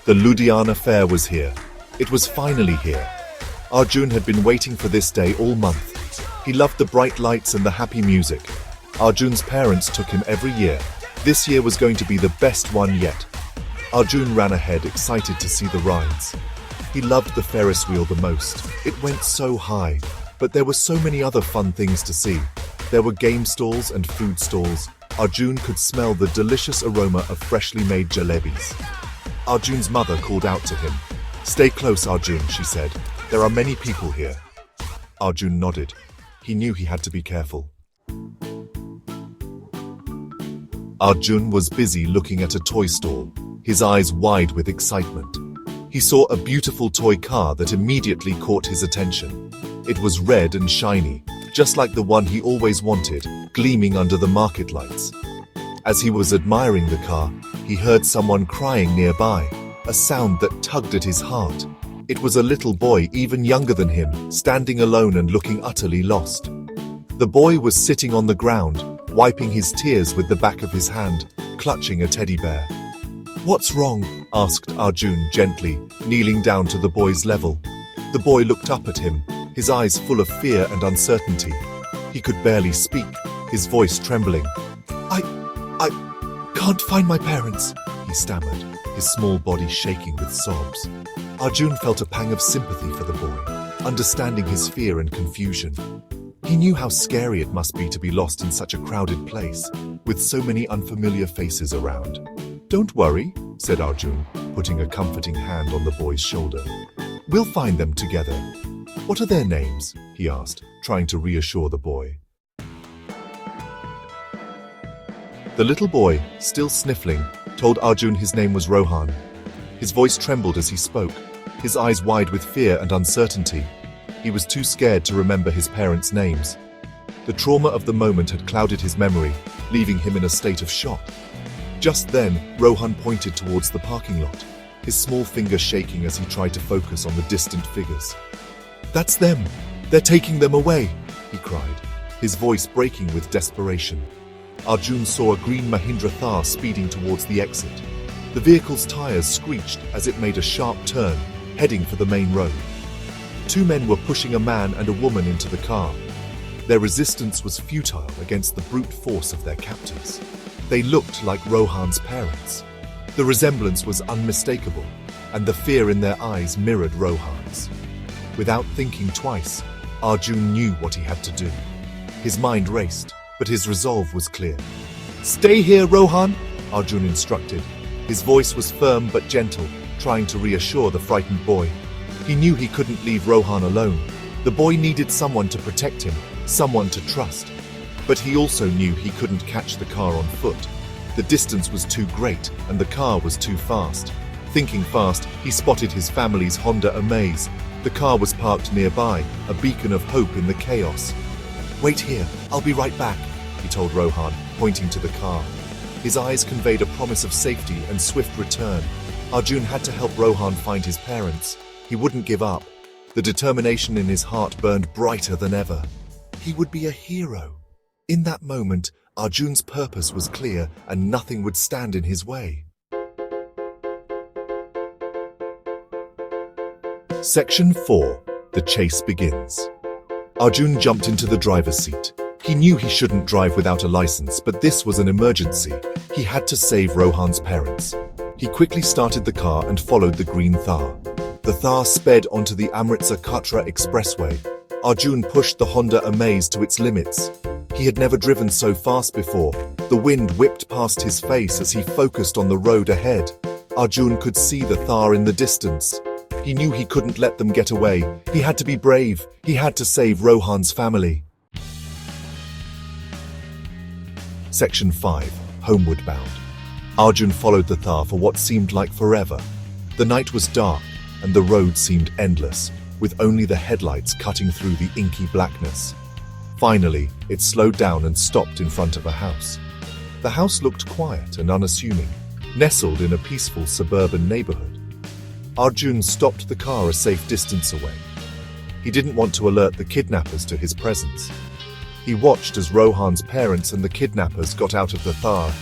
The Ludhiana fair was here. It was finally here. Arjun had been waiting for this day all month. He loved the bright lights and the happy music. Arjun's parents took him every year. This year was going to be the best one yet. Arjun ran ahead, excited to see the rides. He loved the Ferris wheel the most. It went so high, but there were so many other fun things to see. There were game stalls and food stalls. Arjun could smell the delicious aroma of freshly made jalebis. Arjun's mother called out to him. "Stay close, Arjun," she said. "There are many people here." Arjun nodded. He knew he had to be careful. Arjun was busy looking at a toy stall, his eyes wide with excitement. He saw a beautiful toy car that immediately caught his attention. It was red and shiny, just like the one he always wanted, gleaming under the market lights. As he was admiring the car, he heard someone crying nearby, a sound that tugged at his heart. It was a little boy, even younger than him, standing alone and looking utterly lost. The boy was sitting on the ground, wiping his tears with the back of his hand, clutching a teddy bear. "What's wrong?" asked Arjun gently, kneeling down to the boy's level. The boy looked up at him, his eyes full of fear and uncertainty. He could barely speak, his voice trembling. I can't find my parents," he stammered, his small body shaking with sobs. Arjun felt a pang of sympathy for the boy, understanding his fear and confusion. He knew how scary it must be to be lost in such a crowded place, with so many unfamiliar faces around. "Don't worry," said Arjun, putting a comforting hand on the boy's shoulder. "We'll find them together." "What are their names?" he asked, trying to reassure the boy. The little boy, still sniffling, told Arjun his name was Rohan. His voice trembled as he spoke, his eyes wide with fear and uncertainty. He was too scared to remember his parents' names. The trauma of the moment had clouded his memory, leaving him in a state of shock. Just then, Rohan pointed towards the parking lot, his small finger shaking as he tried to focus on the distant figures. "That's them! They're taking them away!" he cried, his voice breaking with desperation. Arjun saw a green Mahindra Thar speeding towards the exit. The vehicle's tires screeched as it made a sharp turn, heading for the main road. Two men were pushing a man and a woman into the car. Their resistance was futile against the brute force of their captors. They looked like Rohan's parents. The resemblance was unmistakable, and the fear in their eyes mirrored Rohan's. Without thinking twice, Arjun knew what he had to do. His mind raced, but his resolve was clear. "Stay here, Rohan," Arjun instructed. His voice was firm but gentle, trying to reassure the frightened boy. He knew he couldn't leave Rohan alone. The boy needed someone to protect him, someone to trust. But he also knew he couldn't catch the car on foot. The distance was too great, and the car was too fast. Thinking fast, he spotted his family's Honda Amaze. The car was parked nearby, a beacon of hope in the chaos. "Wait here, I'll be right back," he told Rohan, pointing to the car. His eyes conveyed a promise of safety and swift return. Arjun had to help Rohan find his parents. He wouldn't give up. The determination in his heart burned brighter than ever. He would be a hero. In that moment, Arjun's purpose was clear and nothing would stand in his way. Section 4. The chase begins. Arjun jumped into the driver's seat. He knew he shouldn't drive without a license, but this was an emergency. He had to save Rohan's parents. He quickly started the car and followed the green Thar. The Thar sped onto the Amritsar Katra Expressway. Arjun pushed the Honda Amaze to its limits. He had never driven so fast before. The wind whipped past his face as he focused on the road ahead. Arjun could see the Thar in the distance. He knew he couldn't let them get away. He had to be brave. He had to save Rohan's family. Section 5. Homeward Bound. Arjun followed the Thar for what seemed like forever. The night was dark, and the road seemed endless, with only the headlights cutting through the inky blackness. Finally, it slowed down and stopped in front of a house. The house looked quiet and unassuming, nestled in a peaceful suburban neighborhood. Arjun stopped the car a safe distance away. He didn't want to alert the kidnappers to his presence. He watched as Rohan's parents and the kidnappers got out of the Thar.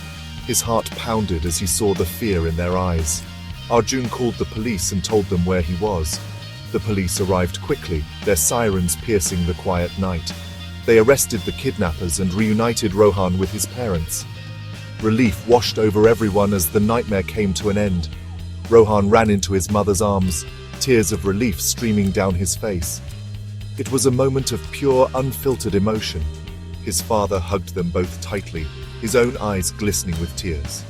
His heart pounded as he saw the fear in their eyes. Arjun called the police and told them where he was. The police arrived quickly, their sirens piercing the quiet night. They arrested the kidnappers and reunited Rohan with his parents. Relief washed over everyone as the nightmare came to an end. Rohan ran into his mother's arms, tears of relief streaming down his face. It was a moment of pure, unfiltered emotion. His father hugged them both tightly, his own eyes glistening with tears.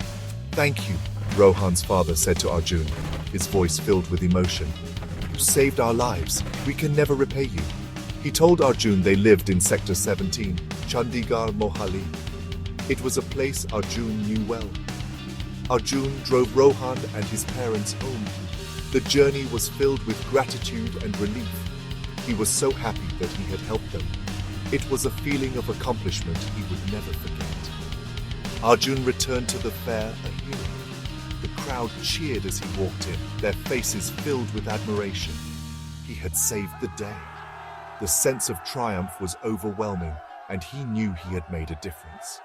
"Thank you," Rohan's father said to Arjun, his voice filled with emotion. "You saved our lives. We can never repay you." He told Arjun they lived in Sector 17, Chandigarh, Mohali. It was a place Arjun knew well. Arjun drove Rohan and his parents home. The journey was filled with gratitude and relief. He was so happy that he had helped them. It was a feeling of accomplishment he would never forget. Arjun returned to the fair a hero. The crowd cheered as he walked in, their faces filled with admiration. He had saved the day. The sense of triumph was overwhelming, and he knew he had made a difference.